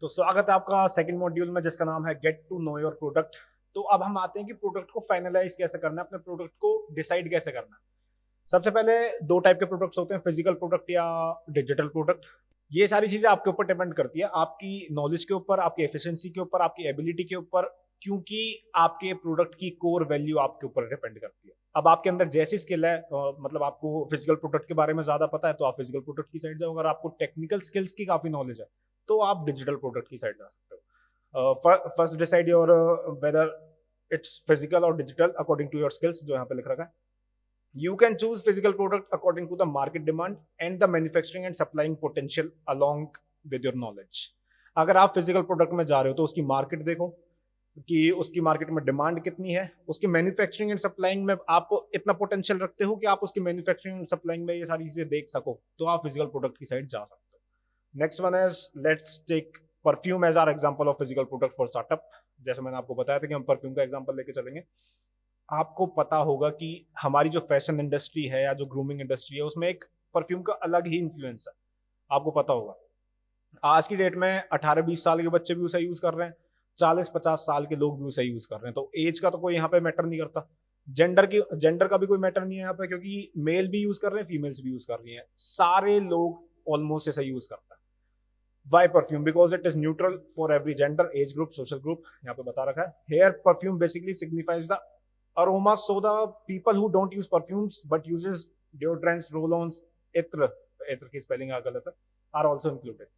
तो स्वागत है आपका सेकंड मॉड्यूल में जिसका नाम है get to know your product. तो अब हम आते हैं कि प्रोडक्ट को फाइनलाइज कैसे करना है, अपने प्रोडक्ट को डिसाइड कैसे करना है। सबसे पहले दो टाइप के प्रोडक्ट्स होते हैं, फिजिकल प्रोडक्ट या डिजिटल प्रोडक्ट। ये सारी चीजें आपके ऊपर डिपेंड करती है, आपकी नॉलेज के ऊपर, आपकी एफिशिएंसी के ऊपर, आपकी एबिलिटी के ऊपर, क्योंकि आपके प्रोडक्ट की कोर वैल्यू आपके ऊपर डिपेंड करती है। अब आपके अंदर जैसी स्किल है, मतलब आपको फिजिकल प्रोडक्ट के बारे में ज्यादा पता है तो आप फिजिकल प्रोडक्ट की साइड जाओ। अगर आपको टेक्निकल स्किल्स की काफी नॉलेज है तो आप डिजिटल प्रोडक्ट की साइड जा सकते हो। First decide your whether it's physical or digital according to your skills, जो यहाँ पे लिख रखा है। You can choose physical product according to the market demand and the manufacturing and supplying potential along with your knowledge। अगर आप physical product में जा रहे हो तो उसकी मार्केट देखो कि उसकी मार्केट में डिमांड कितनी है, उसकी मैन्युफैक्चरिंग एंड सप्लाइंग में आप इतना पोटेंशियल रखते हो कि आप उसकी मैन्युफैक्चरिंग एंड सप्लाइंग में ये सारी चीजें देख सको, तो आप फिजिकल प्रोडक्ट की साइड जा सकते हो। Next one is let's take perfume as our example of physical product for startup. जैसे मैंने आपको बताया था कि हम परफ्यूम का एग्जांपल लेके चलेंगे। आपको पता होगा कि हमारी जो फैशन इंडस्ट्री है या जो ग्रूमिंग इंडस्ट्री है उसमें एक परफ्यूम का अलग ही इन्फ्लुएंस है, आपको पता होगा। आज की डेट में 18-20 साल के बच्चे भी उसे यूज कर रहे हैं, 40-50 साल के लोग भी उसे यूज कर रहे हैं। तो एज का तो कोई यहाँ पे मैटर नहीं करता, जेंडर का भी कोई मैटर नहीं है यहाँ पे, क्योंकि मेल भी यूज कर रहे हैं, फीमेल्स भी यूज कर रही हैं, सारे लोग ऑलमोस्ट इसे यूज करते हैं। Why perfume? Because it is neutral for every gender, age group, social group, यहाँ पे बता रखा है। Here perfume basically signifies the aromas, so the people who don't use perfumes but uses deodorants, roll-ons, इत्र की spelling गलत है, are also included।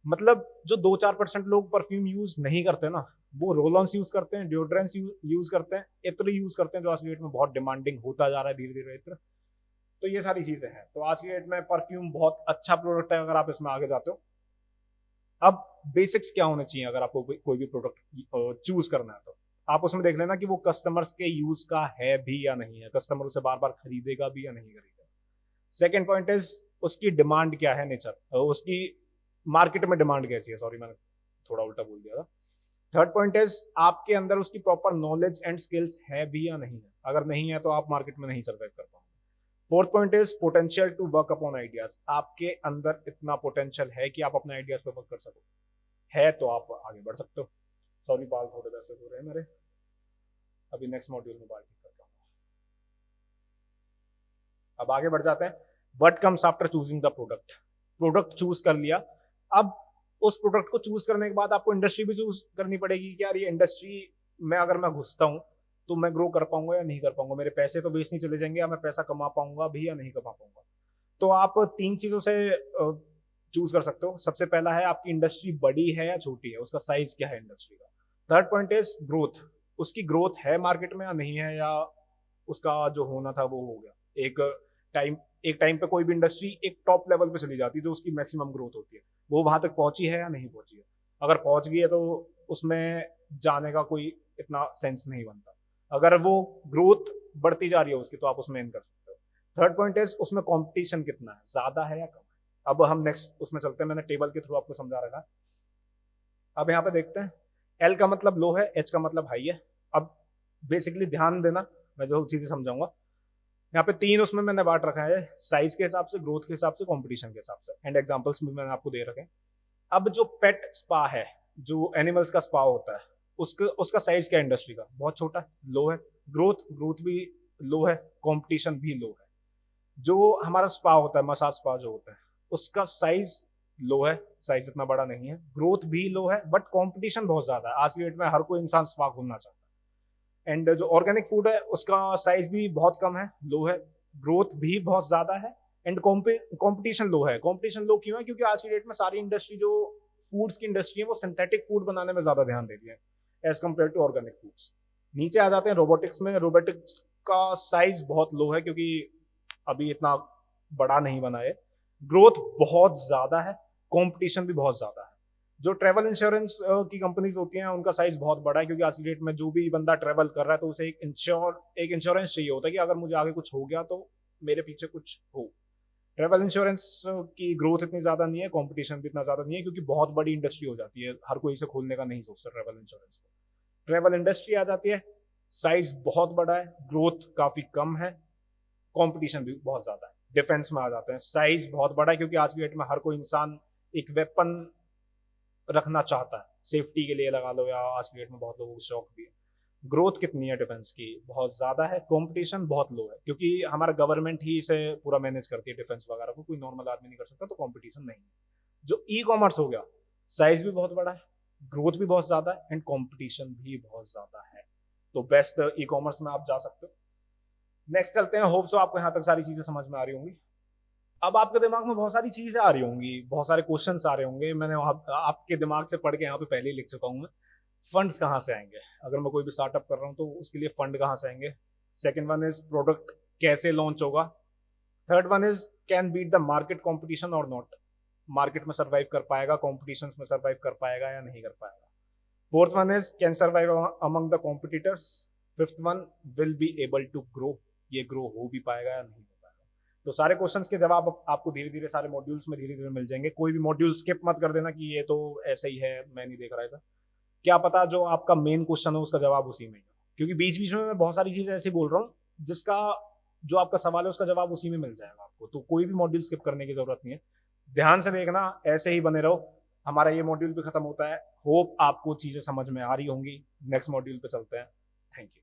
मतलब जो 2-4% लोग परफ्यूम यूज नहीं करते ना, वो रोल-ऑन्स यूज करते हैं, डिओड्रेंट्स यूज करते हैं, इत्र यूज करते हैं, जो आज की डेट में बहुत डिमांडिंग होता जा रहा है धीरे धीरे इत्र। तो ये सारी चीजें हैं। तो आज की डेट में परफ्यूम बहुत अच्छा प्रोडक्ट है अगर आप इसमें आगे जाते हो। अब बेसिक्स क्या होने चाहिए अगर आपको कोई भी प्रोडक्ट चूज करना है, तो आप उसमें देख लेना कि वो कस्टमर्स के यूज का है भी या नहीं है, कस्टमर उसे बार बार खरीदेगा भी या नहीं खरीदेगा। सेकेंड पॉइंट इज उसकी डिमांड क्या है, नेचर, उसकी मार्केट में डिमांड कैसी है, सॉरी मैंने थोड़ा उल्टा बोल दिया था। थर्ड पॉइंट इज आपके अंदर उसकी प्रॉपर नॉलेज एंड स्किल्स है भी या नहीं है, अगर नहीं है तो आप मार्केट में नहीं सर्वाइव कर पाओगे। Fourth point is potential to work upon ideas, आपके अंदर इतना पोटेंशियल है कि आप अपने आइडियाज पर वर्क कर सको, है तो आप आगे बढ़ सकते हो। सॉरी बाल थोड़े वैसे हो रहे हैं मेरे, अभी नेक्स्ट मॉड्यूल में बाल ठीक करता हूँ। अब आगे बढ़ जाते हैं। What comes after choosing the product? Product choose कर लिया, अब उस प्रोडक्ट को चूज करने के बाद आपको इंडस्ट्री भी चूज करनी पड़ेगी कि यार ये इंडस्ट्री में अगर मैं घुसता हूँ तो मैं ग्रो कर पाऊंगा या नहीं कर पाऊंगा, मेरे पैसे तो वेस्ट नहीं चले जाएंगे, या मैं पैसा कमा पाऊंगा भी या नहीं कमा पाऊंगा। तो आप 3 चीजों से चूज कर सकते हो। सबसे पहला है आपकी इंडस्ट्री बड़ी है या छोटी है, उसका साइज क्या है इंडस्ट्री का। थर्ड पॉइंट इज ग्रोथ, उसकी ग्रोथ है मार्केट में या नहीं है, या उसका जो होना था वो हो गया। एक टाइम पे कोई भी इंडस्ट्री एक टॉप लेवल पे चली जाती है, जो उसकी मैक्सिमम ग्रोथ होती है, वो वहां तक पहुंची है या नहीं पहुंची है। अगर पहुंच गई है तो उसमें जाने का कोई इतना सेंस नहीं बनता। अगर वो ग्रोथ बढ़ती जा रही है उसकी, तो आप उसमें इन कर सकते हो। थर्ड पॉइंट इज उसमें कंपटीशन कितना है, ज्यादा है या कम है। अब हम नेक्स्ट उसमें चलते हैं, मैंने टेबल के थ्रू आपको समझा रखा है। अब यहाँ पे देखते हैं, एल का मतलब लो है, एच का मतलब हाई है। अब बेसिकली ध्यान देना, मैं जो चीजें समझाऊंगा यहाँ पे 3 उसमें मैंने बांट रखा है, साइज के हिसाब से, ग्रोथ के हिसाब से, कंपटीशन के हिसाब से, एंड एग्जांपल्स भी मैंने आपको दे रखे हैं। अब जो पेट स्पा है, जो एनिमल्स का स्पा होता है, उसका साइज क्या है इंडस्ट्री का? बहुत छोटा है, लो है। ग्रोथ भी लो है, कंपटीशन भी लो है। जो हमारा स्पा होता है, मसाज स्पा जो होता है, उसका साइज लो है, साइज इतना बड़ा नहीं है, ग्रोथ भी लो है, बट कंपटीशन बहुत ज्यादा है। आज की डेट में हर कोई इंसान स्पा खोलना चाहता है। एंड जो ऑर्गेनिक फूड है उसका साइज भी बहुत कम है, लो है, ग्रोथ भी बहुत ज्यादा है, एंड कंपटीशन लो है। कंपटीशन लो क्यों है? क्योंकि आज की डेट में सारी इंडस्ट्री जो फूड्स की इंडस्ट्री है वो सिंथेटिक फूड बनाने में ज्यादा ध्यान देती है as compare to organic foods. नीचे आ जाते हैं रोबोटिक्स में। रोबोटिक्स का साइज बहुत लो है क्योंकि अभी इतना बड़ा नहीं बना है, ग्रोथ बहुत ज्यादा है, कंपटीशन भी बहुत ज्यादा है। जो ट्रैवल इंश्योरेंस की कंपनीज होती हैं उनका साइज बहुत बड़ा है, क्योंकि आज की डेट में जो भी बंदा ट्रैवल कर रहा है तो उसे एक इंश्योरेंस चाहिए होता है कि अगर मुझे आगे कुछ हो गया तो मेरे पीछे कुछ हो। ट्रैवल इंश्योरेंस की ग्रोथ इतनी ज्यादा नहीं है, कंपटीशन भी इतना ज्यादा नहीं है, क्योंकि बहुत बड़ी इंडस्ट्री हो जाती है, हर कोई इसे खोलने का नहीं सोचता ट्रैवल इंश्योरेंस को। ट्रैवल इंडस्ट्री आ जाती है, साइज बहुत बड़ा है, ग्रोथ काफी कम है, कंपटीशन भी बहुत ज्यादा है। डिफेंस में आ जाते हैं, साइज बहुत बड़ा है क्योंकि आज की डेट में हर कोई इंसान एक वेपन रखना चाहता है, सेफ्टी के लिए लगा लो, या आज की डेट में बहुत लोगों को शौक भी है। ग्रोथ कितनी है डिफेंस की? बहुत ज्यादा है। कंपटीशन बहुत लो है, क्योंकि हमारा गवर्नमेंट ही इसे पूरा मैनेज करती है डिफेंस वगैरह को, कोई नॉर्मल आदमी नहीं कर सकता, तो कंपटीशन नहीं है। जो ई कॉमर्स हो गया, साइज भी बहुत बड़ा है, ग्रोथ भी बहुत ज्यादा है, एंड कंपटीशन भी बहुत ज्यादा है। तो बेस्ट ई कॉमर्स में आप जा सकते हो। नेक्स्ट चलते हैं। होप सो आपको यहाँ तक सारी चीजें समझ में आ रही होंगी। अब आपके दिमाग में बहुत सारी चीजें आ रही होंगी, बहुत सारे क्वेश्चंस आ रहे होंगे, मैंने आपके दिमाग से पढ़ के यहाँ पे पहले ही लिख चुका हूँ मैं। फंड्स कहाँ से आएंगे? अगर मैं कोई भी स्टार्टअप कर रहा हूँ तो उसके लिए फंड कहाँ से आएंगे? सेकंड वन इज प्रोडक्ट कैसे लॉन्च होगा? Third one is can beat the market competition और नॉट? मार्केट में सर्वाइव कर पाएगा, कॉम्पिटिशन में सर्वाइव कर पाएगा या नहीं कर पाएगा? Fourth one is can survive among the competitors? Fifth one will be able to grow? ये ग्रो हो भी पाएगा या नहीं हो पाएगा? तो सारे क्वेश्चंस के जवाब आपको धीरे धीरे सारे मॉड्यूल्स में धीरे धीरे मिल जाएंगे। कोई भी मॉड्यूल स्किप मत कर देना कि ये तो ऐसा ही है, मैं नहीं देख रहा ऐसा। क्या पता जो आपका मेन क्वेश्चन है उसका जवाब उसी में ही हो, क्योंकि बीच बीच में मैं बहुत सारी चीजें ऐसी बोल रहा हूँ जिसका जो आपका सवाल है उसका जवाब उसी में मिल जाएगा आपको। तो कोई भी मॉड्यूल स्किप करने की जरूरत नहीं है, ध्यान से देखना, ऐसे ही बने रहो। हमारा ये मॉड्यूल भी खत्म होता है। होप आपको चीजें समझ में आ रही होंगी। नेक्स्ट मॉड्यूल पे चलते हैं। Thank you.